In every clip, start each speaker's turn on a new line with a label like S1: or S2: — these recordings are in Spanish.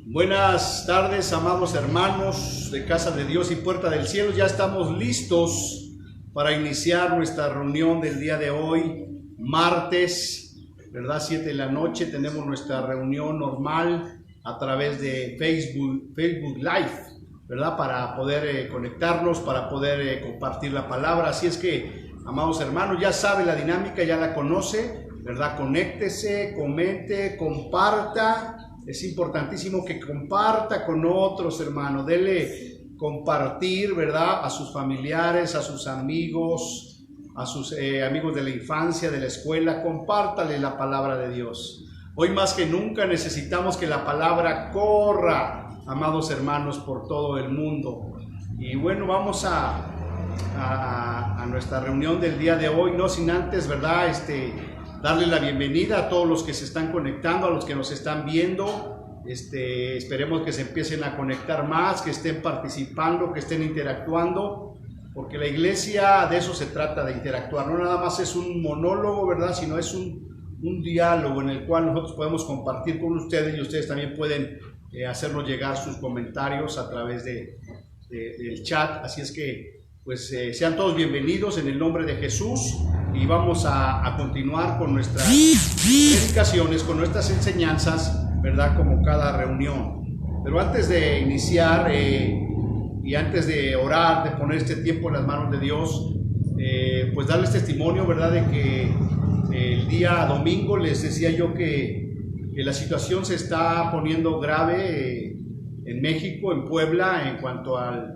S1: Buenas tardes, amados hermanos de Casa de Dios y Puerta del Cielo. Ya estamos listos para iniciar nuestra reunión del día de hoy, martes, ¿verdad? 7 de la noche. Tenemos nuestra reunión normal a través de Facebook Live, ¿verdad? Para poder conectarnos, para poder compartir la palabra. Así es que, amados hermanos, ya sabe la dinámica, ya la conoce, ¿verdad? Conéctese, comente, comparta. Es importantísimo que comparta con otros, hermanos. Dele compartir, ¿verdad? A sus familiares, a sus amigos, a sus amigos de la infancia, de la escuela. Compártale la palabra de Dios. Hoy más que nunca necesitamos que la palabra corra, amados hermanos, por todo el mundo. Y bueno, vamos a nuestra reunión del día de hoy, no sin antes, ¿verdad? Darle la bienvenida a todos los que se están conectando, a los que nos están viendo. Esperemos que se empiecen a conectar más, que estén participando, que estén interactuando, porque la iglesia de eso se trata, de interactuar. No nada más es un monólogo, ¿verdad? Sino es un diálogo en el cual nosotros podemos compartir con ustedes y ustedes también pueden hacernos llegar sus comentarios a través del chat. Así es que pues sean todos bienvenidos en el nombre de Jesús y vamos a continuar con nuestras predicaciones, con nuestras enseñanzas, ¿verdad? Como cada reunión. Pero antes de iniciar y antes de orar, de poner este tiempo en las manos de Dios, pues darles testimonio, ¿verdad? De que el día domingo les decía yo que la situación se está poniendo grave en México, en Puebla, en cuanto al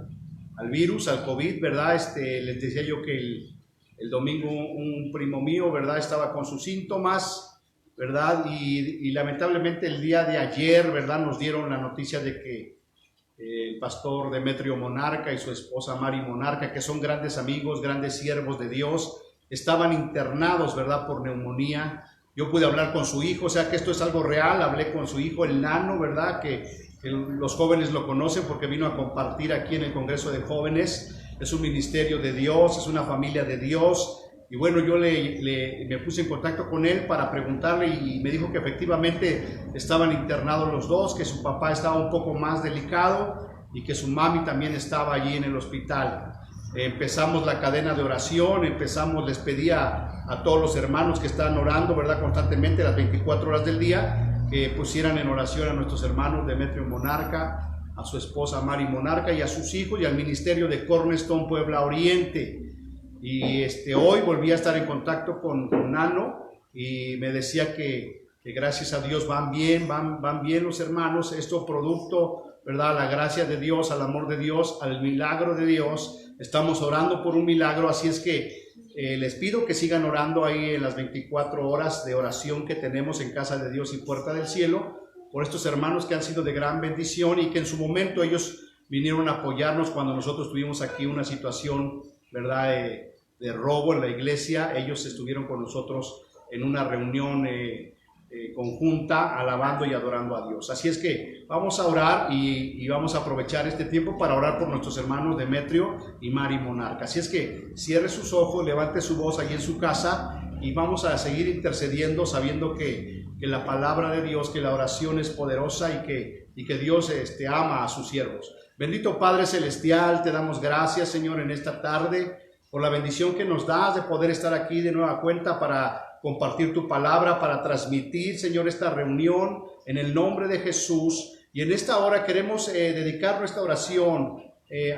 S1: virus, al COVID, ¿verdad? Les decía yo que el domingo un primo mío, ¿verdad? Estaba con sus síntomas, ¿verdad? Y lamentablemente el día de ayer, ¿verdad? Nos dieron la noticia de que el pastor Demetrio Monarca y su esposa Mari Monarca, que son grandes amigos, grandes siervos de Dios, estaban internados, ¿verdad? Por neumonía. Yo pude hablar con su hijo, o sea que esto es algo real. Hablé con su hijo, el Nano, ¿verdad? Que los jóvenes lo conocen porque vino a compartir aquí en el Congreso de Jóvenes. Es un ministerio de Dios, es una familia de Dios. Y bueno, yo me puse en contacto con él para preguntarle y me dijo que efectivamente estaban internados los dos, que su papá estaba un poco más delicado y que su mami también estaba allí en el hospital. Empezamos la cadena de oración, les pedía a todos los hermanos que están orando, ¿verdad? Constantemente, las 24 horas del día, que pusieran en oración a nuestros hermanos Demetrio Monarca, a su esposa Mari Monarca y a sus hijos y al ministerio de Cornerstone Puebla Oriente. Y hoy volví a estar en contacto con Nano y me decía que gracias a Dios van bien los hermanos. Esto producto, ¿verdad? A la gracia de Dios, al amor de Dios, al milagro de Dios. Estamos orando por un milagro, así es que les pido que sigan orando ahí en las 24 horas de oración que tenemos en Casa de Dios y Puerta del Cielo, por estos hermanos que han sido de gran bendición y que en su momento ellos vinieron a apoyarnos cuando nosotros tuvimos aquí una situación, ¿verdad? De robo en la iglesia. Ellos estuvieron con nosotros en una reunión conjunta, alabando y adorando a Dios. Así es que vamos a orar y vamos a aprovechar este tiempo para orar por nuestros hermanos Demetrio y Mari Monarca. Así es que cierre sus ojos, levante su voz allí en su casa y vamos a seguir intercediendo, sabiendo que la palabra de Dios, que la oración es poderosa y que Dios ama a sus siervos. Bendito Padre Celestial, te damos gracias, Señor, en esta tarde por la bendición que nos das de poder estar aquí de nueva cuenta para compartir tu palabra, para transmitir, Señor, esta reunión en el nombre de Jesús. Y en esta hora queremos dedicar nuestra oración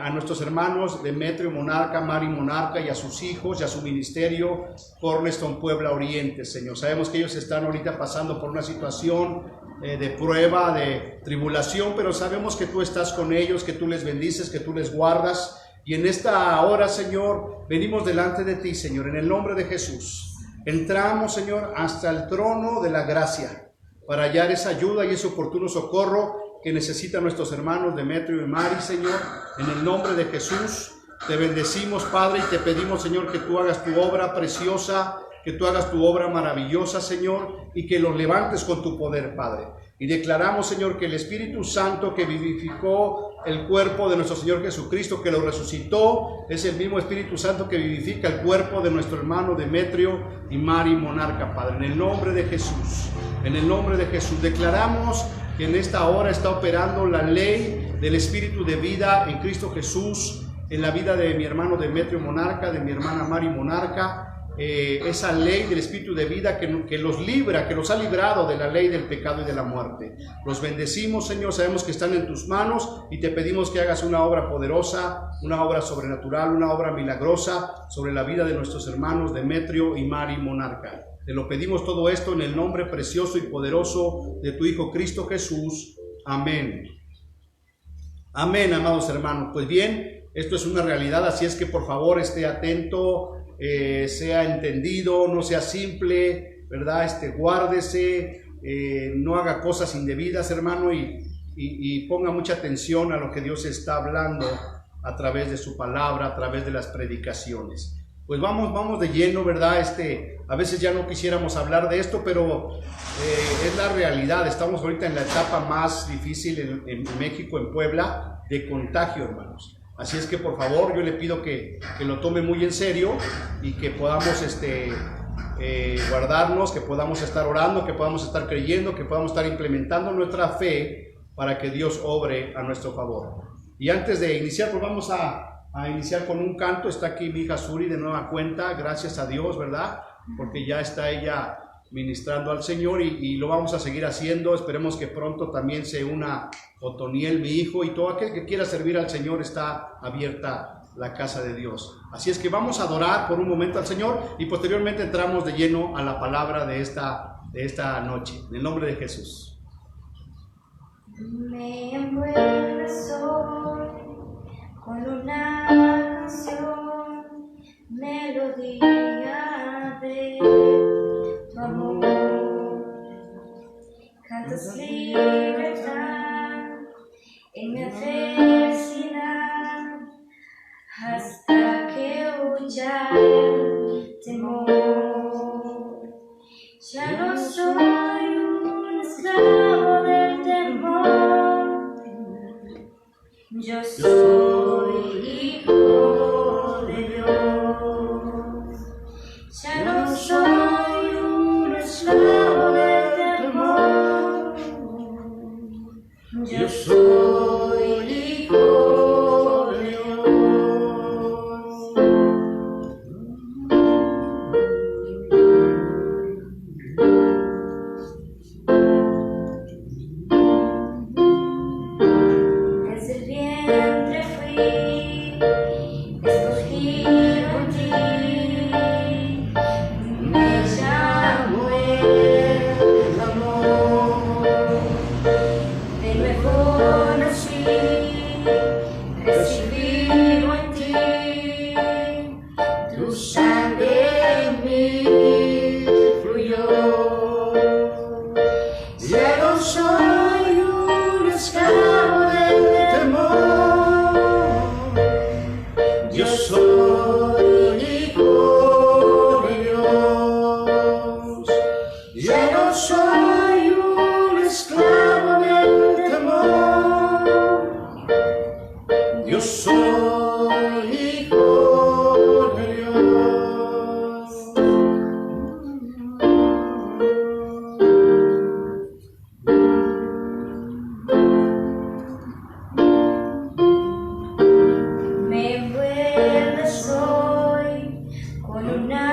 S1: a nuestros hermanos Demetrio Monarca, Mari Monarca y a sus hijos y a su ministerio Cornerstone Puebla Oriente, Señor. Sabemos que ellos están ahorita pasando por una situación de prueba, de tribulación, pero sabemos que tú estás con ellos, que tú les bendices, que tú les guardas. Y en esta hora, Señor, venimos delante de ti, Señor, en el nombre de Jesús. Entramos, Señor, hasta el trono de la gracia para hallar esa ayuda y ese oportuno socorro que necesitan nuestros hermanos Demetrio y Mari, Señor. En el nombre de Jesús, te bendecimos, Padre, y te pedimos, Señor, que tú hagas tu obra preciosa, que tú hagas tu obra maravillosa, Señor, y que los levantes con tu poder, Padre. Y declaramos, Señor, que el Espíritu Santo que vivificó el cuerpo de nuestro Señor Jesucristo, que lo resucitó. Es el mismo Espíritu Santo que vivifica el cuerpo de nuestro hermano Demetrio y Mari Monarca, Padre. En el nombre de Jesús, en el nombre de Jesús, declaramos que en esta hora está operando la ley del Espíritu de vida en Cristo Jesús, en la vida de mi hermano Demetrio Monarca, de mi hermana Mari Monarca. Esa ley del Espíritu de vida que los libra, que los ha librado de la ley del pecado y de la muerte. Los bendecimos, Señor, sabemos que están en tus manos y te pedimos que hagas una obra poderosa, una obra sobrenatural, una obra milagrosa sobre la vida de nuestros hermanos Demetrio y Mari Monarca. Te lo pedimos todo esto en el nombre precioso y poderoso de tu Hijo Cristo Jesús. Amén. Amén, amados hermanos. Pues bien, esto es una realidad, así es que por favor esté atento, sea entendido, no sea simple, ¿verdad? Guárdese, no haga cosas indebidas, hermano, y ponga mucha atención a lo que Dios está hablando a través de su palabra, a través de las predicaciones. Pues vamos de lleno, ¿verdad? A veces ya no quisiéramos hablar de esto, pero es la realidad. Estamos ahorita en la etapa más difícil en México, en Puebla, de contagio, hermanos. Así es que por favor yo le pido que lo tome muy en serio y que podamos guardarnos, que podamos estar orando, que podamos estar creyendo, que podamos estar implementando nuestra fe para que Dios obre a nuestro favor. Y antes de iniciar, pues vamos a iniciar con un canto. Está aquí mi hija Suri de nueva cuenta, gracias a Dios, ¿verdad? Porque ya está ella ministrando al Señor y lo vamos a seguir haciendo. Esperemos que pronto también se una Otoniel, mi hijo, y todo aquel que quiera servir al Señor. Está abierta la casa de Dios. Así es que vamos a adorar por un momento al Señor y posteriormente entramos de lleno a la palabra de esta noche. En el nombre de Jesús.
S2: Me envuelves hoy con una canción, melodía de tu amor. Cantas libertad en mi adversidad hasta que huya el temor. Ya no soy un esclavo del temor, yo soy hijo de Dios. Ya no soy un esclavo del temor, yo soy hijo de Dios. Desde el vientre fui escogido en ti, me llamó el amor, de nuevo nací, recibido en ti, tu sangre en mí fluyó. Ya no soy un esclavo del temor, yo soy hijo de Dios. Ya no soy un esclavo del temor, yo soy hijo de Dios. Me envuelves hoy con una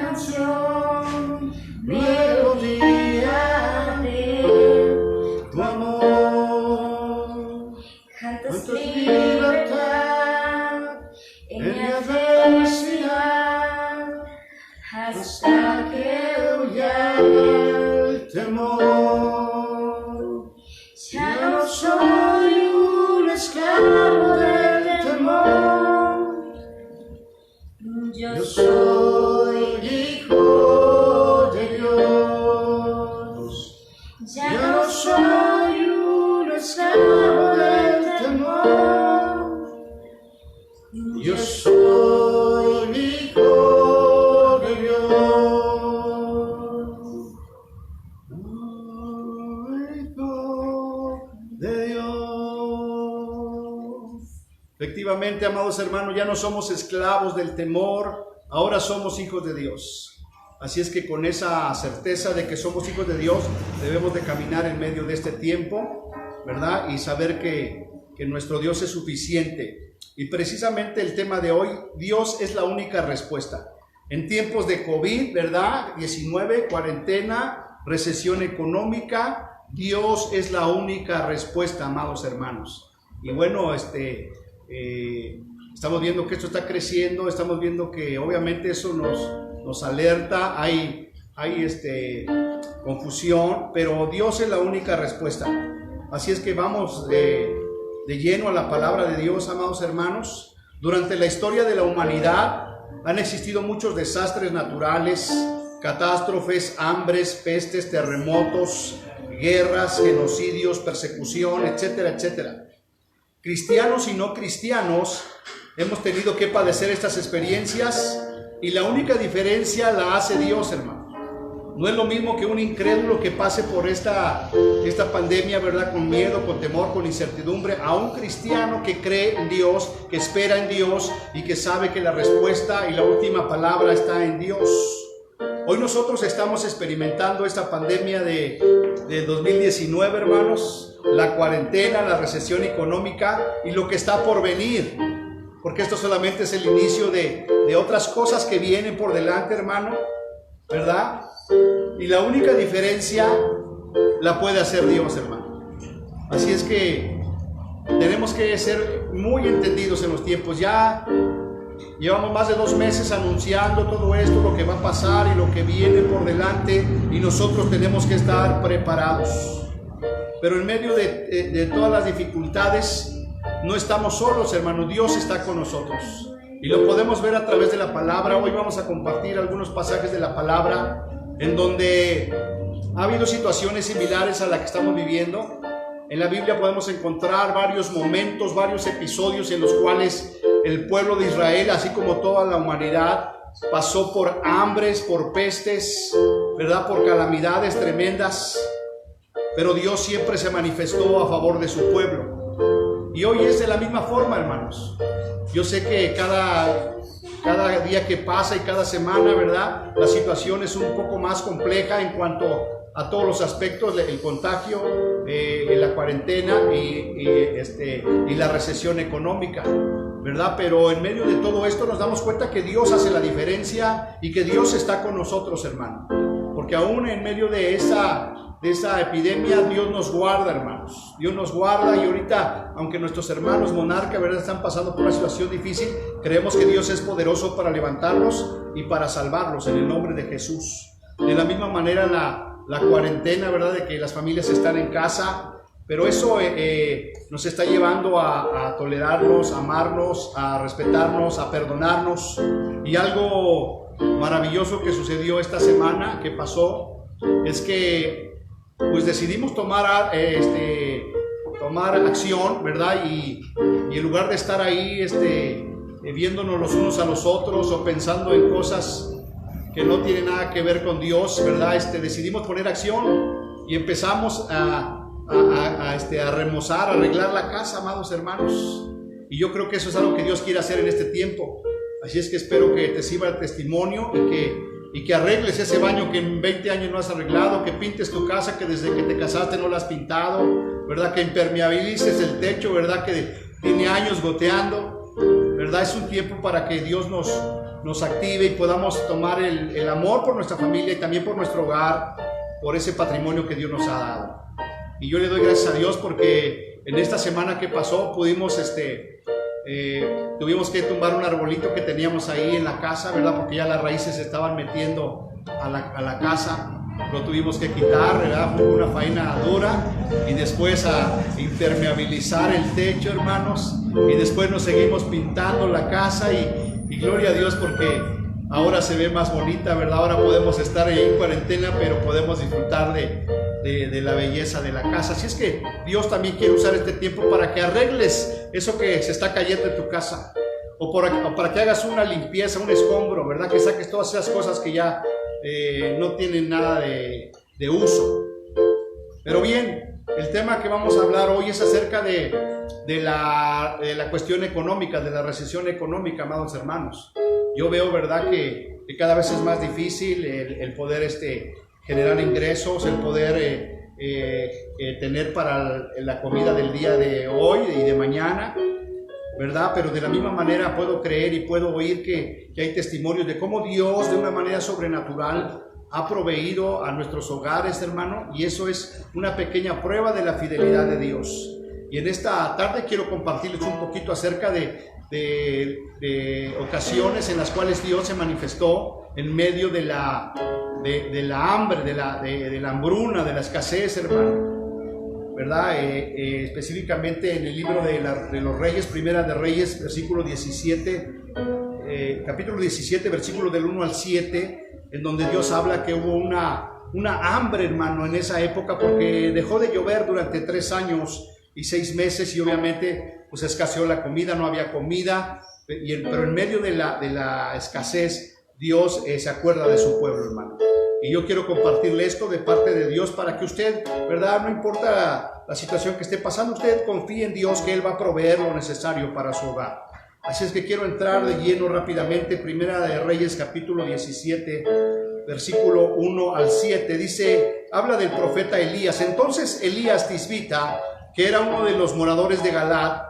S2: canción, melodía de tu amor. Cantas libertad
S1: Efectivamente, amados hermanos, ya no somos esclavos del temor, ahora somos hijos de Dios. Así es que con esa certeza de que somos hijos de Dios, debemos de caminar en medio de este tiempo, ¿verdad? Y saber que nuestro Dios es suficiente. Y precisamente el tema de hoy, Dios es la única respuesta. En tiempos de COVID, ¿verdad? 19, cuarentena, recesión económica, Dios es la única respuesta, amados hermanos. Y bueno, estamos viendo que esto está creciendo, estamos viendo que obviamente eso nos alerta, hay confusión, pero Dios es la única respuesta. Así es que vamos de lleno a la palabra de Dios, amados hermanos. Durante la historia de la humanidad han existido muchos desastres naturales, catástrofes, hambres, pestes, terremotos, guerras, genocidios, persecución, etcétera, etcétera. Cristianos y no cristianos hemos tenido que padecer estas experiencias y la única diferencia la hace Dios, hermano. No es lo mismo que un incrédulo que pase por esta pandemia, ¿verdad? Con miedo, con temor, con incertidumbre, a un cristiano que cree en Dios, que espera en Dios y que sabe que la respuesta y la última palabra está en Dios. Hoy nosotros estamos experimentando esta pandemia de 2019, hermanos, la cuarentena, la recesión económica y lo que está por venir, porque esto solamente es el inicio de otras cosas que vienen por delante, hermano, ¿verdad? Y la única diferencia la puede hacer Dios, hermano. Así es que tenemos que ser muy entendidos en los tiempos. Ya llevamos más de 2 meses anunciando todo esto, lo que va a pasar y lo que viene por delante, y nosotros tenemos que estar preparados. Pero en medio de todas las dificultades, no estamos solos, hermano. Dios está con nosotros. Y lo podemos ver a través de la palabra. Hoy vamos a compartir algunos pasajes de la palabra en donde ha habido situaciones similares a la que estamos viviendo. En la Biblia podemos encontrar varios momentos, varios episodios en los cuales el pueblo de Israel, así como toda la humanidad, pasó por hambres, por pestes, ¿verdad? Por calamidades tremendas. Pero Dios siempre se manifestó a favor de su pueblo. Y hoy es de la misma forma, hermanos. Yo sé que cada día que pasa y cada semana, ¿verdad? La situación es un poco más compleja en cuanto a todos los aspectos, el contagio, la cuarentena y la recesión económica, ¿verdad? Pero en medio de todo esto nos damos cuenta que Dios hace la diferencia y que Dios está con nosotros, hermano. Porque aún en medio de esa epidemia, Dios nos guarda, hermanos. Dios nos guarda, y ahorita, aunque nuestros hermanos monarcas, ¿verdad?, están pasando por una situación difícil, creemos que Dios es poderoso para levantarlos y para salvarlos en el nombre de Jesús. De la misma manera la cuarentena, ¿verdad?, de que las familias están en casa, pero eso nos está llevando a tolerarnos, a amarnos, a respetarnos, a perdonarnos. Y algo maravilloso que sucedió esta semana, que pasó, es que pues decidimos tomar acción, ¿verdad? Y en lugar de estar ahí viéndonos los unos a los otros o pensando en cosas que no tienen nada que ver con Dios, ¿verdad? Decidimos poner acción y empezamos a remozar, a arreglar la casa, amados hermanos. Y yo creo que eso es algo que Dios quiere hacer en este tiempo. Así es que espero que te sirva el testimonio y que arregles ese baño que en 20 años no has arreglado, que pintes tu casa que desde que te casaste no la has pintado, ¿verdad? Que impermeabilices el techo, ¿verdad? Que tiene años goteando, ¿verdad? Es un tiempo para que Dios nos active y podamos tomar el amor por nuestra familia y también por nuestro hogar, por ese patrimonio que Dios nos ha dado. Y yo le doy gracias a Dios porque en esta semana que pasó pudimos tuvimos que tumbar un arbolito que teníamos ahí en la casa, ¿verdad? Porque ya las raíces se estaban metiendo a la casa. Lo tuvimos que quitar, ¿verdad? Fue una faena dura. Y después a impermeabilizar el techo, hermanos. Y después nos seguimos pintando la casa. Y gloria a Dios porque ahora se ve más bonita, ¿verdad? Ahora podemos estar ahí en cuarentena, pero podemos disfrutar de la belleza de la casa. Así es que Dios también quiere usar este tiempo para que arregles eso que se está cayendo en tu casa, o para que hagas una limpieza, un escombro, ¿verdad? Que saques todas esas cosas que ya no tienen nada de uso. Pero bien, el tema que vamos a hablar hoy es acerca de de la cuestión económica, de la recesión económica, amados hermanos. Yo veo, ¿verdad?, que cada vez es más difícil el poder generar ingresos, el poder tener para la comida del día de hoy y de mañana, ¿verdad? Pero de la misma manera puedo creer y puedo oír que hay testimonios de cómo Dios de una manera sobrenatural ha proveído a nuestros hogares, hermano, y eso es una pequeña prueba de la fidelidad de Dios. Y en esta tarde quiero compartirles un poquito acerca de ocasiones en las cuales Dios se manifestó en medio de la hambre, de la hambruna, de la escasez, hermano, ¿verdad? Específicamente en el libro de los Reyes, Primera de Reyes, versículo 17, capítulo 17, versículo del 1 al 7, en donde Dios habla que hubo una hambre, hermano, en esa época, porque dejó de llover durante 3 años y 6 meses, y obviamente pues escaseó la comida, no había comida, pero en medio de la escasez, Dios se acuerda de su pueblo, hermano. Y yo quiero compartirle esto de parte de Dios para que usted, ¿verdad?, no importa la situación que esté pasando, usted confíe en Dios que Él va a proveer lo necesario para su hogar. Así es que quiero entrar de lleno rápidamente. Primera de Reyes, capítulo 17, versículo 1 al 7. Dice, habla del profeta Elías. Entonces Elías Tisbita, que era uno de los moradores de Galaad,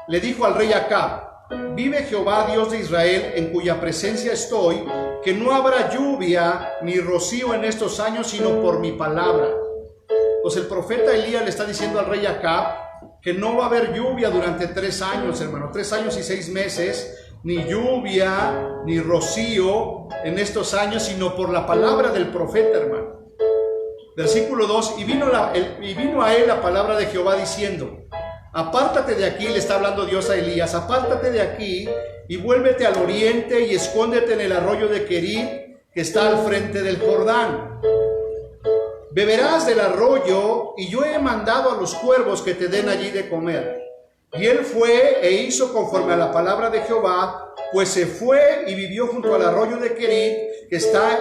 S1: le dijo al rey Acab: vive Jehová, Dios de Israel, en cuya presencia estoy, que no habrá lluvia ni rocío en estos años, sino por mi palabra. Pues el profeta Elías le está diciendo al rey Acab que no va a haber lluvia durante 3 años, hermano, 3 años y 6 meses, ni lluvia, ni rocío en estos años, sino por la palabra del profeta, hermano. Versículo 2, y vino a él la palabra de Jehová diciendo: apártate de aquí, le está hablando Dios a Elías, apártate de aquí y vuélvete al oriente y escóndete en el arroyo de Querit, que está al frente del Jordán. Beberás del arroyo, y yo he mandado a los cuervos que te den allí de comer. Y él fue e hizo conforme a la palabra de Jehová, pues se fue y vivió junto al arroyo de Querit, que está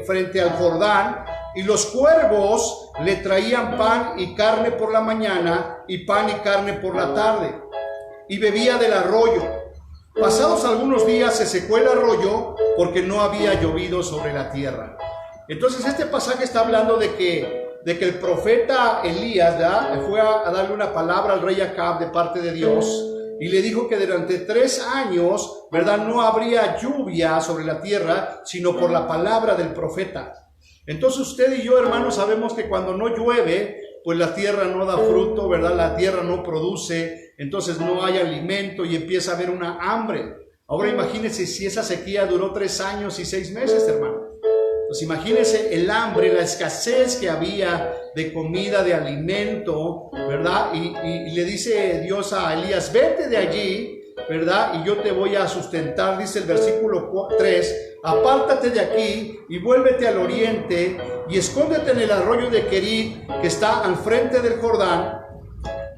S1: frente al Jordán, y los cuervos le traían pan y carne por la mañana, y pan y carne por la tarde, y bebía del arroyo. Pasados algunos días se secó el arroyo, porque no había llovido sobre la tierra. Entonces este pasaje está hablando de que el profeta Elías fue a darle una palabra al rey Acab de parte de Dios, y le dijo que durante 3 años, ¿verdad?, no habría lluvia sobre la tierra, sino por la palabra del profeta. Entonces usted y yo, hermanos, sabemos que cuando no llueve, pues la tierra no da fruto, ¿verdad? La tierra no produce, entonces no hay alimento y empieza a haber una hambre. Ahora imagínense si esa sequía duró 3 años y 6 meses, hermano. Pues imagínense el hambre, la escasez que había de comida, de alimento, ¿verdad? Y le dice Dios a Elías: vete de allí, ¿verdad?, y yo te voy a sustentar. Dice el versículo 3, apártate de aquí y vuélvete al oriente y escóndete en el arroyo de Querit, que está al frente del Jordán.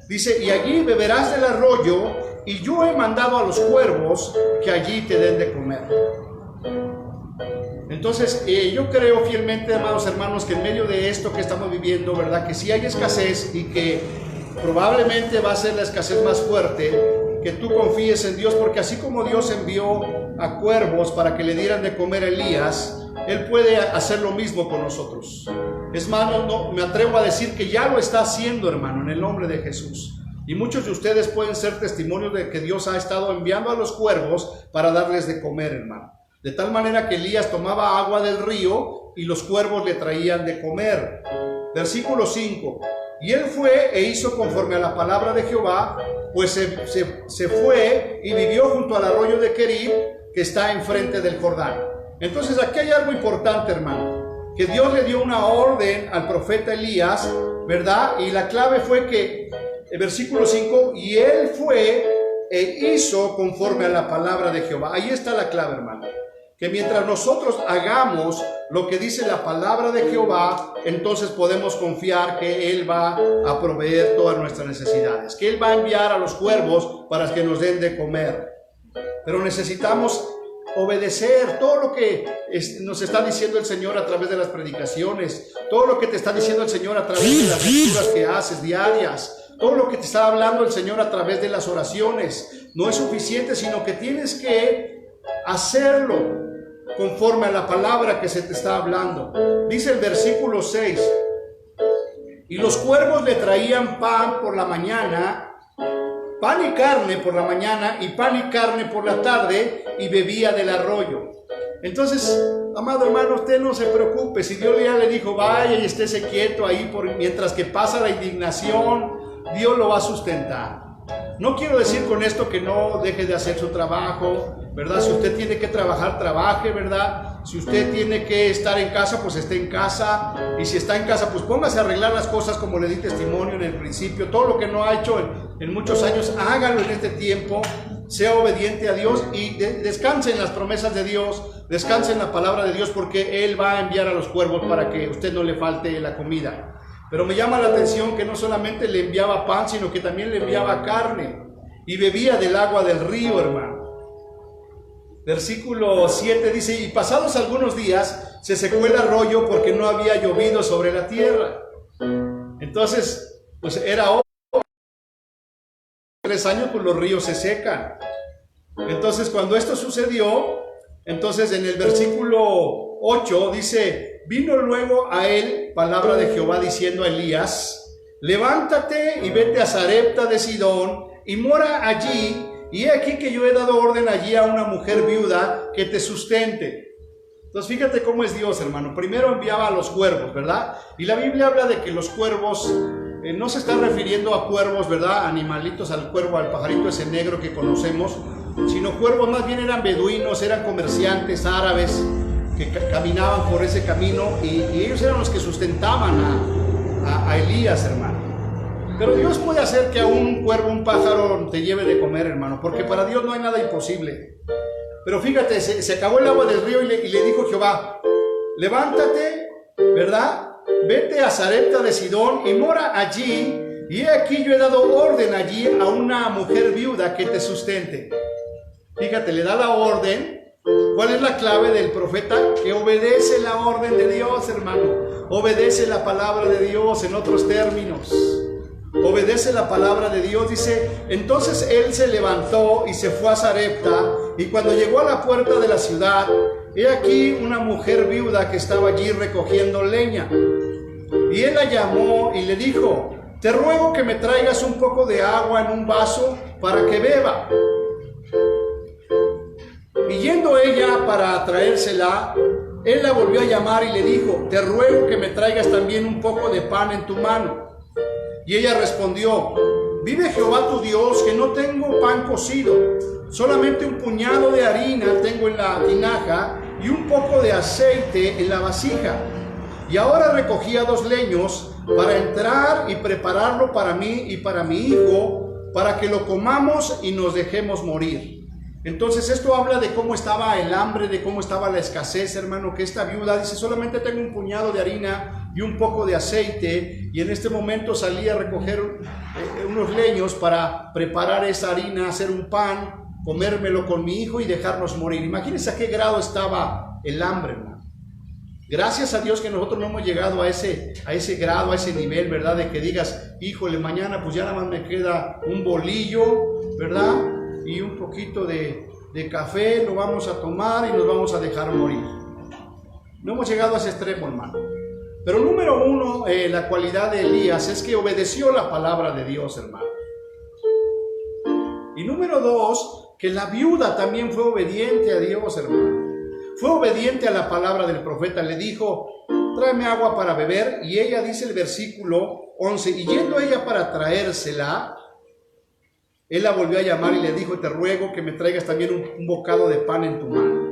S1: Dice, y allí beberás del arroyo, y yo he mandado a los cuervos que allí te den de comer. Entonces, yo creo fielmente, amados hermanos, que en medio de esto que estamos viviendo, ¿verdad?, que sí hay escasez y que probablemente va a ser la escasez más fuerte, que tú confíes en Dios, porque así como Dios envió a cuervos para que le dieran de comer a Elías, Él puede hacer lo mismo con nosotros. Es más, no, me atrevo a decir que ya lo está haciendo, hermano, en el nombre de Jesús. Y muchos de ustedes pueden ser testimonios de que Dios ha estado enviando a los cuervos para darles de comer, hermano. De tal manera que Elías tomaba agua del río y los cuervos le traían de comer. Versículo 5. Y él fue e hizo conforme a la palabra de Jehová, pues se fue y vivió junto al arroyo de Querit, que está enfrente del Jordán. Entonces aquí hay algo importante, hermano, que Dios le dio una orden al profeta Elías, ¿verdad? Y la clave fue que, el versículo 5, y él fue e hizo conforme a la palabra de Jehová. Ahí está la clave, hermano. Que mientras nosotros hagamos lo que dice la palabra de Jehová, entonces podemos confiar que Él va a proveer todas nuestras necesidades, que Él va a enviar a los cuervos para que nos den de comer. Pero necesitamos obedecer todo lo que nos está diciendo el Señor a través de las predicaciones, todo lo que te está diciendo el Señor a través de las lecturas que haces diarias, Todo lo que te está hablando el Señor a través de las oraciones no es suficiente, sino que tienes que hacerlo conforme a la palabra que se te está hablando. Dice el versículo 6, y los cuervos le traían pan por la mañana, pan y carne por la mañana y pan y carne por la tarde, y bebía del arroyo. Entonces, amado hermano, usted no se preocupe. Si Dios ya le dijo, vaya y estése quieto ahí mientras que pasa la indignación, Dios lo va a sustentar. No quiero decir con esto que no deje de hacer su trabajo, ¿verdad? Si usted tiene que trabajar, trabaje, ¿verdad? Si usted tiene que estar en casa, pues esté en casa. Y si está en casa, pues póngase a arreglar las cosas como le di testimonio en el principio. Todo lo que no ha hecho en muchos años, hágalo en este tiempo. Sea obediente a Dios y descanse en las promesas de Dios, descanse en la palabra de Dios, porque Él va a enviar a los cuervos para que a usted no le falte la comida. Pero me llama la atención que no solamente le enviaba pan, sino que también le enviaba carne y bebía del agua del río, hermano. Versículo 7 dice, y pasados algunos días se secó el arroyo porque no había llovido sobre la tierra. Entonces, pues era obvio. 3 años, pues los ríos se secan. Entonces, cuando esto sucedió, entonces en el versículo 8 dice, vino luego a él palabra de Jehová diciendo a Elías, levántate y vete a Sarepta de Sidón y mora allí, y he aquí que yo he dado orden allí a una mujer viuda que te sustente. Entonces, fíjate cómo es Dios, hermano. Primero enviaba a los cuervos, ¿verdad? Y la Biblia habla de que los cuervos, no se está refiriendo a cuervos, ¿verdad? Animalitos, al cuervo, al pajarito ese negro que conocemos, sino cuervos más bien eran beduinos, eran comerciantes árabes que caminaban por ese camino, y ellos eran los que sustentaban a Elías, hermano. Pero Dios puede hacer que a un cuervo, un pájaro te lleve de comer, hermano, porque para Dios no hay nada imposible. Pero fíjate, se acabó el agua del río y le dijo Jehová, levántate, ¿verdad? Vete a Sarepta de Sidón y mora allí, y he aquí yo he dado orden allí a una mujer viuda que te sustente. Fíjate, le da la orden. ¿Cuál es la clave del profeta? Que obedece la orden de Dios, hermano. Obedece la palabra de Dios, en otros términos. Obedece la palabra de Dios. Dice, entonces él se levantó y se fue a Sarepta, y cuando llegó a la puerta de la ciudad, he aquí una mujer viuda que estaba allí recogiendo leña. Y él la llamó y le dijo, te ruego que me traigas un poco de agua en un vaso para que beba. Y yendo ella para traérsela, él la volvió a llamar y le dijo, te ruego que me traigas también un poco de pan en tu mano. Y ella respondió, vive Jehová tu Dios, que no tengo pan cocido, solamente un puñado de harina tengo en la tinaja y un poco de aceite en la vasija. Y ahora recogía 2 leños para entrar y prepararlo para mí y para mi hijo, para que lo comamos y nos dejemos morir. Entonces esto habla de cómo estaba el hambre, de cómo estaba la escasez, hermano, que esta viuda dice, solamente tengo un puñado de harina y un poco de aceite, y en este momento salí a recoger unos leños para preparar esa harina, hacer un pan, comérmelo con mi hijo y dejarnos morir. Imagínense a qué grado estaba el hambre, hermano. Gracias a Dios que nosotros no hemos llegado a ese grado, a ese nivel, ¿verdad? De que digas, híjole, mañana pues ya nada más me queda un bolillo, ¿verdad? Y un poquito de café, lo vamos a tomar y nos vamos a dejar morir. No hemos llegado a ese extremo, hermano. Pero número 1, la cualidad de Elías es que obedeció la palabra de Dios, hermano. Y número 2, que la viuda también fue obediente a Dios, hermano. Fue obediente a la palabra del profeta. Le dijo, tráeme agua para beber. Y ella dice el versículo 11, y yendo ella para traérsela, él la volvió a llamar y le dijo, te ruego que me traigas también un bocado de pan en tu mano.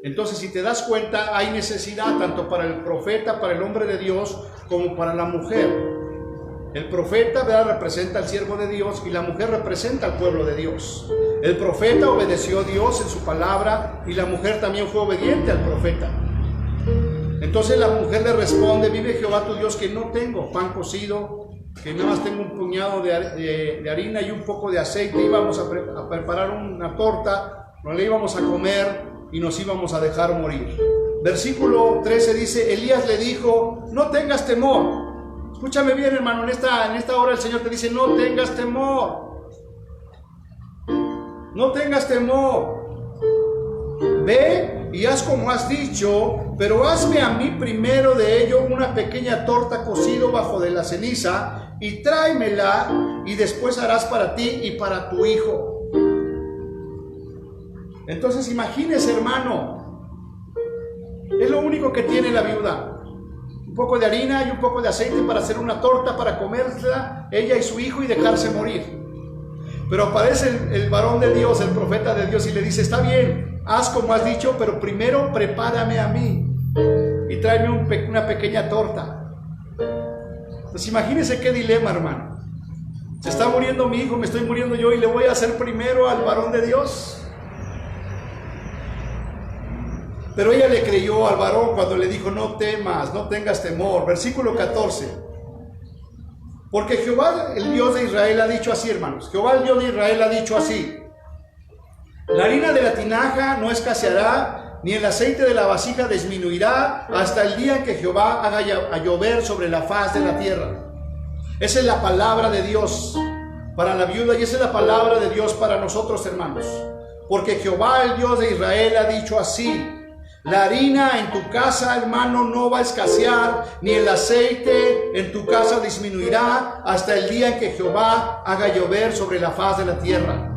S1: Entonces, si te das cuenta, hay necesidad tanto para el profeta, para el hombre de Dios, como para la mujer. El profeta, ¿verdad?, representa al siervo de Dios, y la mujer representa al pueblo de Dios. El profeta obedeció a Dios en su palabra, y la mujer también fue obediente al profeta. Entonces la mujer le responde, vive Jehová tu Dios, que no tengo pan cocido, que nada más tengo un puñado de harina y un poco de aceite. Íbamos a preparar una torta, nos la íbamos a comer y nos íbamos a dejar morir. Versículo 13 dice, Elías le dijo, no tengas temor, Escúchame bien, hermano, en esta hora el Señor te dice, no tengas temor. No tengas temor. Ve y haz como has dicho, pero hazme a mí primero de ello una pequeña torta cocido bajo de la ceniza y tráemela, y después harás para ti y para tu hijo. Entonces imagínese, hermano, es lo único que tiene la viuda: un poco de harina y un poco de aceite para hacer una torta, para comérsela ella y su hijo y dejarse morir. Pero aparece el varón de Dios, el profeta de Dios, y le dice, está bien, haz como has dicho, pero primero prepárame a mí y tráeme una pequeña torta. Pues imagínese qué dilema, hermano. Se está muriendo mi hijo, me estoy muriendo yo, y le voy a hacer primero al varón de Dios. Pero ella le creyó al varón cuando le dijo, no temas, no tengas temor. Versículo 14. Porque Jehová, el Dios de Israel, ha dicho así, hermanos. Jehová, el Dios de Israel, ha dicho así: la harina de la tinaja no escaseará, ni el aceite de la vasija disminuirá, hasta el día en que Jehová haga llover sobre la faz de la tierra. Esa es la palabra de Dios para la viuda, y esa es la palabra de Dios para nosotros, hermanos. Porque Jehová, el Dios de Israel, ha dicho así: la harina en tu casa, hermano, no va a escasear, ni el aceite en tu casa disminuirá, hasta el día en que Jehová haga llover sobre la faz de la tierra.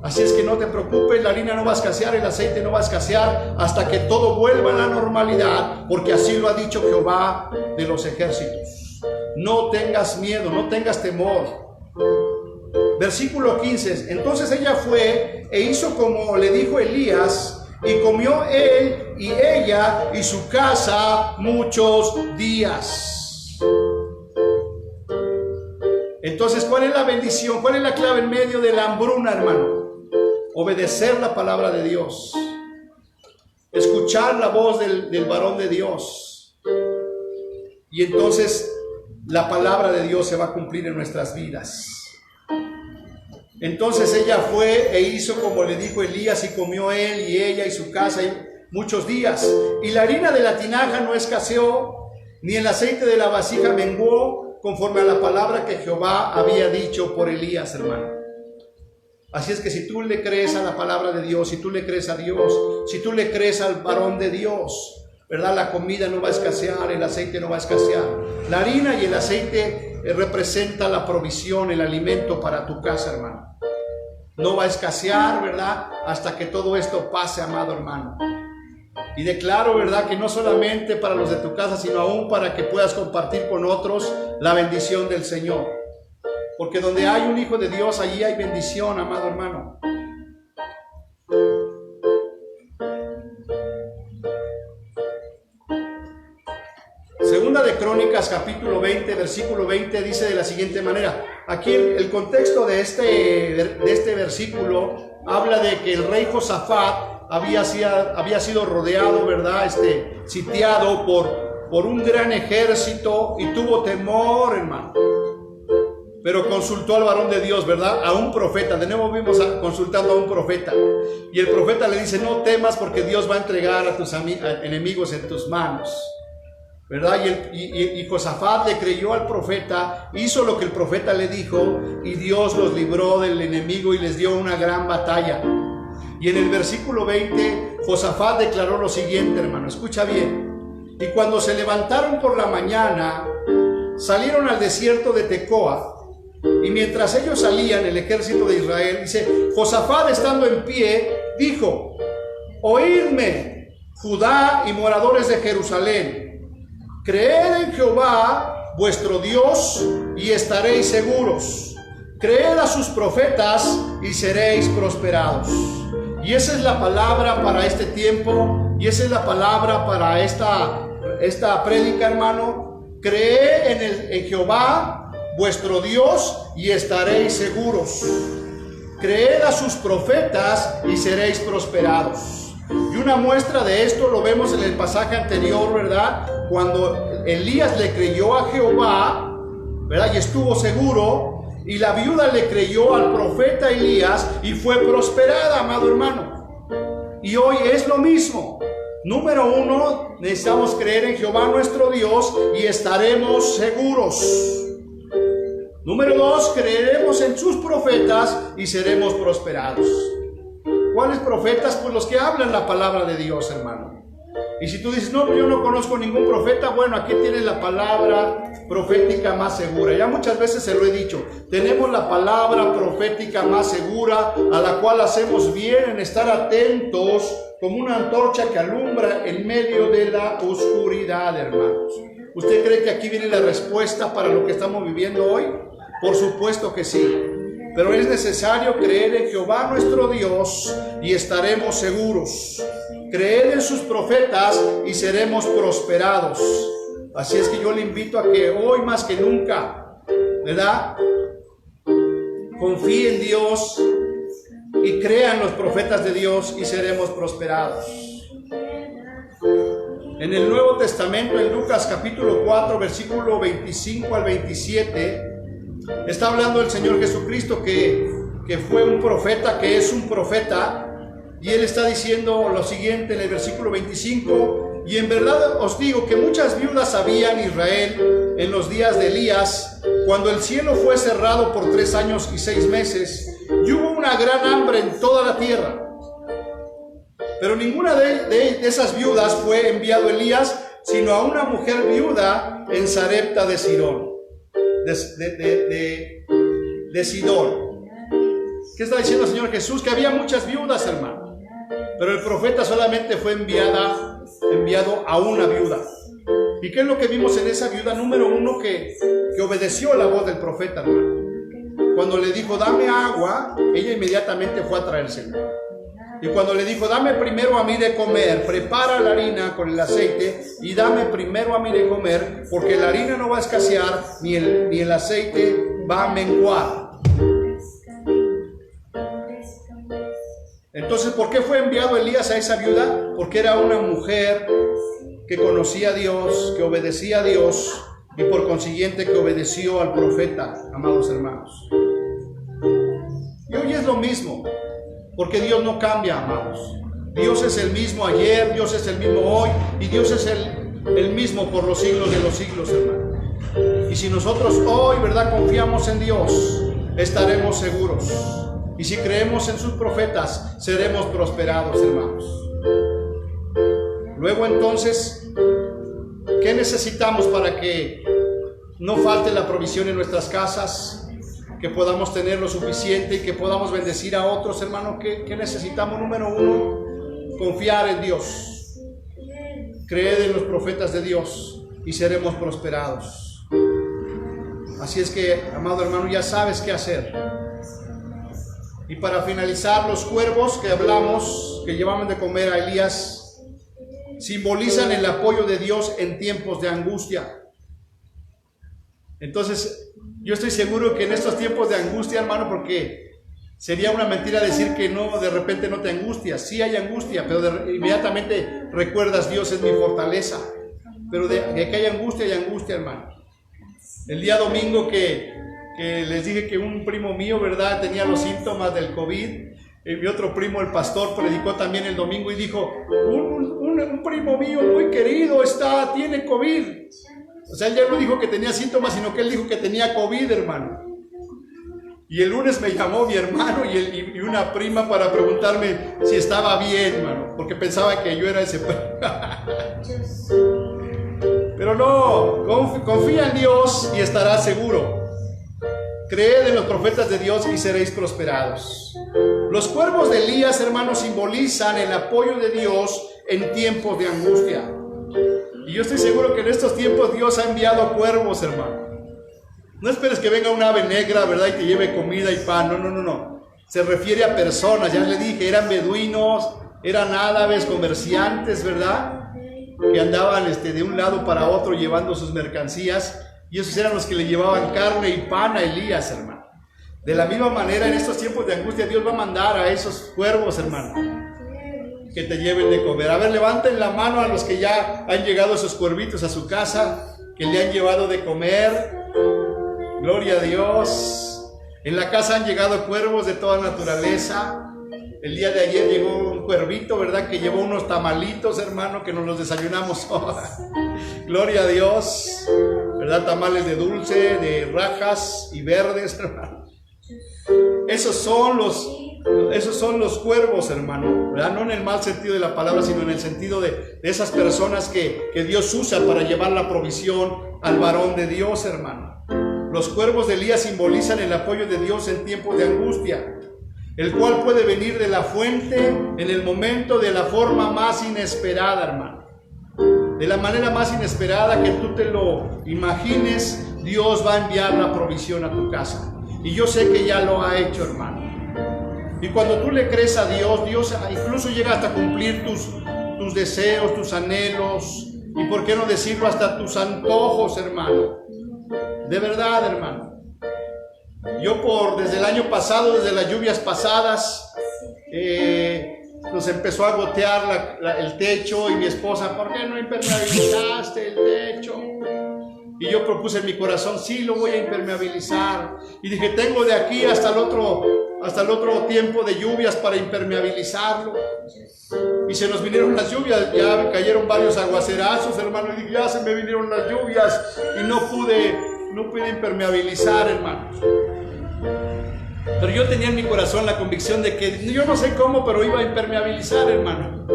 S1: Así es que no te preocupes, la harina no va a escasear, el aceite no va a escasear, hasta que todo vuelva a la normalidad, porque así lo ha dicho Jehová de los ejércitos. No tengas miedo, no tengas temor. Versículo 15. Entonces ella fue e hizo como le dijo Elías, y comió él y ella y su casa muchos días. Entonces, ¿cuál es la bendición? ¿Cuál es la clave en medio de la hambruna, hermano? Obedecer la palabra de Dios, escuchar la voz del varón de Dios, y entonces la palabra de Dios se va a cumplir en nuestras vidas. Entonces ella fue e hizo como le dijo Elías, y comió él y ella y su casa muchos días. Y la harina de la tinaja no escaseó, ni el aceite de la vasija menguó, conforme a la palabra que Jehová había dicho por Elías, hermano. Así es que si tú le crees a la palabra de Dios, si tú le crees a Dios, si tú le crees al varón de Dios, ¿verdad? La comida no va a escasear, el aceite no va a escasear. La harina y el aceite representa la provisión, el alimento para tu casa, hermano. No va a escasear, ¿verdad? Hasta que todo esto pase, amado hermano. Y declaro, ¿verdad?, que no solamente para los de tu casa, sino aún para que puedas compartir con otros la bendición del Señor. Porque donde hay un hijo de Dios, allí hay bendición, amado hermano. Segunda de Crónicas, capítulo 20, versículo 20, dice de la siguiente manera. Aquí el contexto de este versículo habla de que el rey Josafat había sido rodeado, ¿verdad? Sitiado por un gran ejército, y tuvo temor, hermano. Pero consultó al varón de Dios, ¿verdad? A un profeta. De nuevo vimos consultando a un profeta. Y el profeta le dice, no temas, porque Dios va a entregar a tus enemigos en tus manos, ¿verdad? Y Josafat le creyó al profeta, hizo lo que el profeta le dijo, y Dios los libró del enemigo y les dio una gran batalla. Y en el versículo 20, Josafat declaró lo siguiente, hermano, escucha bien. Y cuando se levantaron por la mañana, salieron al desierto de Tecoa, y mientras ellos salían, el ejército de Israel, dice, Josafat estando en pie, dijo, oídme, Judá y moradores de Jerusalén, creed en Jehová vuestro Dios y estaréis seguros. Creed a sus profetas y seréis prosperados. Y esa es la palabra para este tiempo, y esa es la palabra para esta prédica, hermano. Creed en Jehová vuestro Dios y estaréis seguros. Creed a sus profetas y seréis prosperados. Y una muestra de esto lo vemos en el pasaje anterior, ¿verdad? Cuando Elías le creyó a Jehová, ¿verdad? Y estuvo seguro, y la viuda le creyó al profeta Elías y fue prosperada, amado hermano. Y hoy es lo mismo. Número uno, necesitamos creer en Jehová nuestro Dios y estaremos seguros. Número dos, creeremos en sus profetas y seremos prosperados. ¿Cuáles profetas? Pues los que hablan la palabra de Dios, hermano. Y si tú dices, no, yo no conozco ningún profeta, bueno, aquí tienes la palabra profética más segura. Ya muchas veces se lo he dicho, tenemos la palabra profética más segura, a la cual hacemos bien en estar atentos como una antorcha que alumbra en medio de la oscuridad, hermanos. ¿Usted cree que aquí viene la respuesta para lo que estamos viviendo hoy? Por supuesto que sí. Pero es necesario creer en Jehová nuestro Dios y estaremos seguros. Creer en sus profetas y seremos prosperados. Así es que yo le invito a que hoy más que nunca, ¿verdad?, confíe en Dios y crea en los profetas de Dios y seremos prosperados. En el Nuevo Testamento, en Lucas capítulo 4, versículo 25 al 27, está hablando el Señor Jesucristo que fue un profeta, que es un profeta, y Él está diciendo lo siguiente en el versículo 25: y en verdad os digo que muchas viudas había en Israel en los días de Elías, cuando el cielo fue cerrado por 3 años y 6 meses, y hubo una gran hambre en toda la tierra. Pero ninguna de esas viudas fue enviado Elías, sino a una mujer viuda en Sarepta de Sidón. De Sidón. ¿Qué está diciendo el Señor Jesús? Que había muchas viudas, hermano, pero el profeta solamente fue enviado a una viuda. ¿Y qué es lo que vimos en esa viuda? Número uno, que obedeció la voz del profeta, hermano. Cuando le dijo, dame agua, ella inmediatamente fue a traérsela. Y cuando le dijo, dame primero a mí de comer, prepara la harina con el aceite y dame primero a mí de comer, porque la harina no va a escasear ni el aceite va a menguar. Entonces, ¿por qué fue enviado Elías a esa viuda? Porque era una mujer que conocía a Dios, que obedecía a Dios y por consiguiente que obedeció al profeta, amados hermanos. Y hoy es lo mismo. Porque Dios no cambia, amados. Dios es el mismo ayer, Dios es el mismo hoy, y Dios es el mismo por los siglos de los siglos, hermano. Y si nosotros hoy, ¿verdad?, confiamos en Dios, estaremos seguros. Y si creemos en sus profetas, seremos prosperados, hermanos. Luego entonces, ¿qué necesitamos para que no falte la provisión en nuestras casas? Que podamos tener lo suficiente y que podamos bendecir a otros, hermano. ¿Qué necesitamos? Número uno, confiar en Dios. Creer en los profetas de Dios y seremos prosperados. Así es que, amado hermano, ya sabes qué hacer. Y para finalizar, los cuervos que hablamos, que llevaban de comer a Elías, simbolizan el apoyo de Dios en tiempos de angustia. Entonces, yo estoy seguro que en estos tiempos de angustia, hermano, porque sería una mentira decir que no, de repente no te angustias. Sí hay angustia, pero inmediatamente recuerdas, Dios es mi fortaleza. Pero de que hay angustia, hermano. El día domingo que les dije que un primo mío, ¿verdad?, tenía los síntomas del COVID. Mi otro primo, el pastor, predicó también el domingo y dijo, un primo mío muy querido tiene COVID. O sea, él ya no dijo que tenía síntomas, sino que él dijo que tenía COVID, hermano. Y el lunes me llamó mi hermano y una prima para preguntarme si estaba bien, hermano, porque pensaba que yo era ese. Pero no, confía en Dios y estarás seguro. Creed en los profetas de Dios y seréis prosperados. Los cuervos de Elías, hermanos, simbolizan el apoyo de Dios en tiempos de angustia. Y yo estoy seguro que en estos tiempos Dios ha enviado cuervos, hermano. No esperes que venga un ave negra, ¿verdad?, y te lleve comida y pan. No. Se refiere a personas, ya le dije, eran beduinos, eran árabes, comerciantes, ¿verdad?, que andaban de un lado para otro llevando sus mercancías. Y esos eran los que le llevaban carne y pan a Elías, hermano. De la misma manera, en estos tiempos de angustia, Dios va a mandar a esos cuervos, hermano, que te lleven de comer. A ver, levanten la mano a los que ya han llegado esos cuervitos a su casa, que le han llevado de comer. Gloria a Dios. En la casa han llegado cuervos de toda naturaleza. el día de ayer llegó un cuervito, ¿verdad? Que llevó unos tamalitos, hermano, que nos los desayunamos ahora. Gloria a Dios, ¿verdad? Tamales de dulce, de rajas y verdes, hermano. Esos son los cuervos, hermano, ¿verdad? No en el mal sentido de la palabra, sino en el sentido de esas personas que Dios usa para llevar la provisión al varón de Dios, hermano. Los cuervos de Elías simbolizan el apoyo de Dios en tiempos de angustia, el cual puede venir de la fuente en el momento de la forma más inesperada, hermano. De la manera más inesperada que tú te lo imagines, Dios va a enviar la provisión a tu casa. Y yo sé que ya lo ha hecho, hermano. Y cuando tú le crees a Dios, Dios incluso llega hasta cumplir tus deseos, tus anhelos, y por qué no decirlo, hasta tus antojos, hermano. De verdad, hermano. Yo desde el año pasado, desde las lluvias pasadas, nos empezó a gotear el techo, y mi esposa, ¿por qué no impermeabilizaste el techo? Y yo propuse en mi corazón, sí, lo voy a impermeabilizar. Y dije, tengo de aquí hasta el otro tiempo de lluvias para impermeabilizarlo. Y se nos vinieron las lluvias, ya cayeron varios aguacerazos, hermano, y dije, ya se me vinieron las lluvias y no pude impermeabilizar, hermanos. Pero yo tenía en mi corazón la convicción de que yo no sé cómo, pero iba a impermeabilizar, hermano.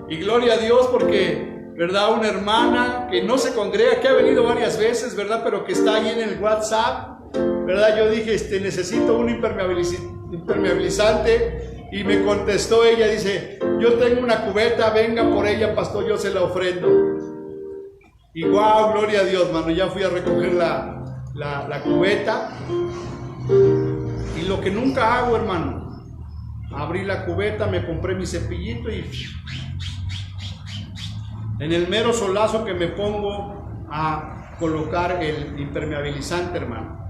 S1: Y gloria a Dios porque, ¿verdad? Una hermana que no se congrega, que ha venido varias veces, ¿verdad? Pero que está ahí en el WhatsApp, ¿verdad? Yo dije, necesito un impermeabilizante. Y me contestó ella, dice, yo tengo una cubeta, venga por ella, pastor, yo se la ofrendo. Y wow, gloria a Dios, mano, ya fui a recoger la cubeta. Y lo que nunca hago, hermano, abrí la cubeta, me compré mi cepillito y en el mero solazo que me pongo a colocar el impermeabilizante, hermano.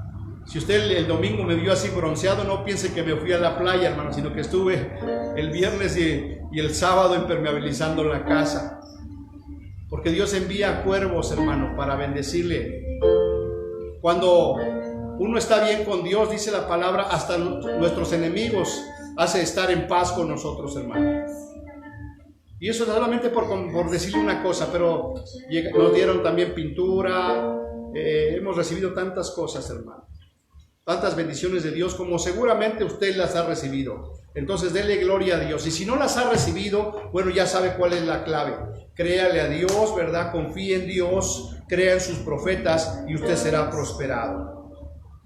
S1: Si usted el domingo me vio así bronceado, no piense que me fui a la playa, hermano, sino que estuve el viernes y el sábado impermeabilizando la casa. Porque Dios envía cuervos, hermano, para bendecirle. Cuando uno está bien con Dios, dice la palabra, hasta nuestros enemigos hace estar en paz con nosotros, hermano. Y eso solamente por decirle una cosa, pero nos dieron también pintura, hemos recibido tantas cosas, hermano. Tantas bendiciones de Dios como seguramente usted las ha recibido. Entonces dele gloria a Dios. Y si no las ha recibido, bueno, ya sabe cuál es la clave. Créale a Dios, ¿verdad? Confíe en Dios, crea en sus profetas y usted será prosperado,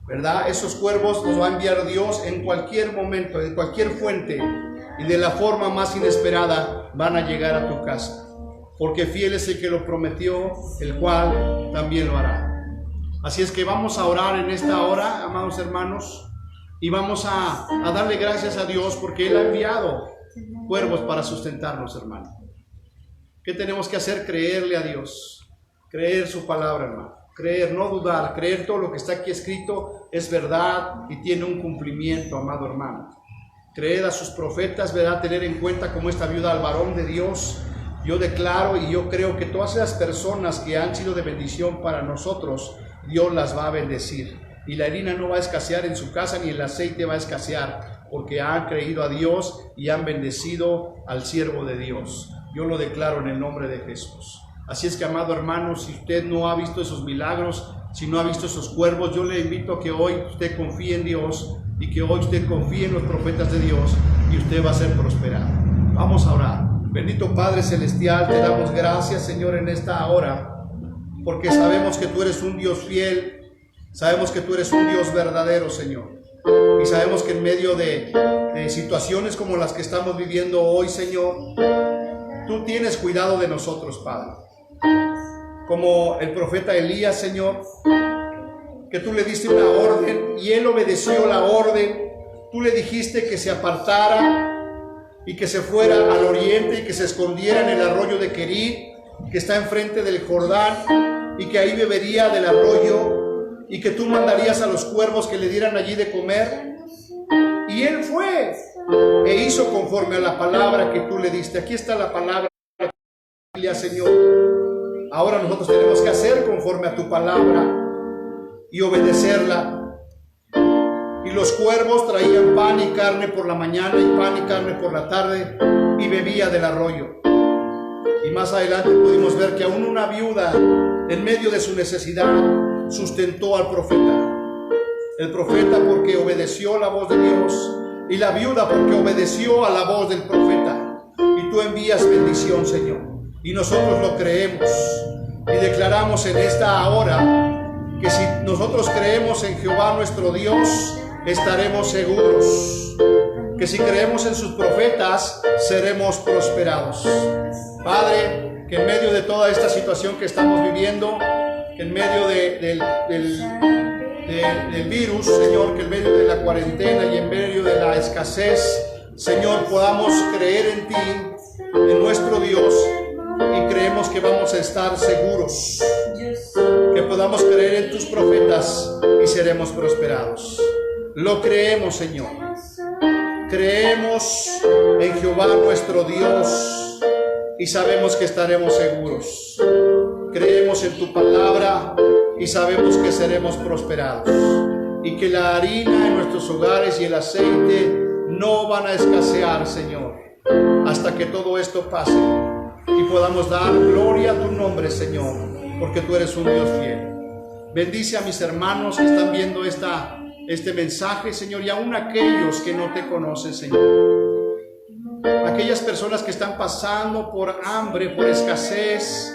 S1: ¿verdad? Esos cuervos los va a enviar Dios en cualquier momento, en cualquier fuente, y de la forma más inesperada van a llegar a tu casa. Porque fiel es el que lo prometió, el cual también lo hará. Así es que vamos a orar en esta hora, amados hermanos, y vamos a darle gracias a Dios porque Él ha enviado cuervos para sustentarnos, hermano. ¿Qué tenemos que hacer? Creerle a Dios, creer su palabra, hermano, creer, no dudar, creer todo lo que está aquí escrito es verdad y tiene un cumplimiento, amado hermano. Creer a sus profetas, ¿verdad? Tener en cuenta como esta viuda al varón de Dios. Yo declaro y yo creo que todas esas personas que han sido de bendición para nosotros, Dios las va a bendecir y la harina no va a escasear en su casa ni el aceite va a escasear porque han creído a Dios y han bendecido al siervo de Dios. Yo lo declaro en el nombre de Jesús. Así es que, amado hermano, si usted no ha visto esos milagros, si no ha visto esos cuervos, yo le invito a que hoy usted confíe en Dios y que hoy usted confíe en los profetas de Dios y usted va a ser prosperado. Vamos a orar. Bendito Padre Celestial, te damos gracias, Señor, en esta hora, porque sabemos que tú eres un Dios fiel, sabemos que tú eres un Dios verdadero, Señor. Y sabemos que en medio de situaciones como las que estamos viviendo hoy, Señor, tú tienes cuidado de nosotros, Padre. Como el profeta Elías, Señor, que tú le diste una orden y él obedeció la orden. Tú le dijiste que se apartara y que se fuera al oriente y que se escondiera en el arroyo de Querit, que está enfrente del Jordán, y que ahí bebería del arroyo, y que tú mandarías a los cuervos que le dieran allí de comer. Y él fue e hizo conforme a la palabra que tú le diste. Aquí está la palabra, Señor. Ahora nosotros tenemos que hacer conforme a tu palabra y obedecerla. Y los cuervos traían pan y carne por la mañana y pan y carne por la tarde, y bebía del arroyo. Y más adelante pudimos ver que aún una viuda, en medio de su necesidad, sustentó al profeta. El profeta porque obedeció la voz de Dios, y la viuda porque obedeció a la voz del profeta. Y tú envías bendición, Señor, y nosotros lo creemos y declaramos en esta hora que si nosotros creemos en Jehová nuestro Dios, estaremos seguros, que si creemos en sus profetas, seremos prosperados. Padre, que en medio de toda esta situación que estamos viviendo, que en medio del virus, Señor, que en medio de la cuarentena y en medio de la escasez, Señor, podamos creer en ti, en nuestro Dios, y creemos que vamos a estar seguros, que podamos creer en tus profetas y seremos prosperados. Lo creemos, Señor. Creemos en Jehová nuestro Dios y sabemos que estaremos seguros. Creemos en tu palabra y sabemos que seremos prosperados, y que la harina en nuestros hogares y el aceite no van a escasear, Señor, hasta que todo esto pase y podamos dar gloria a tu nombre, Señor, porque tú eres un Dios fiel. Bendice a mis hermanos que están viendo este mensaje, Señor, y aún aquellos que no te conocen, Señor. Aquellas personas que están pasando por hambre, por escasez,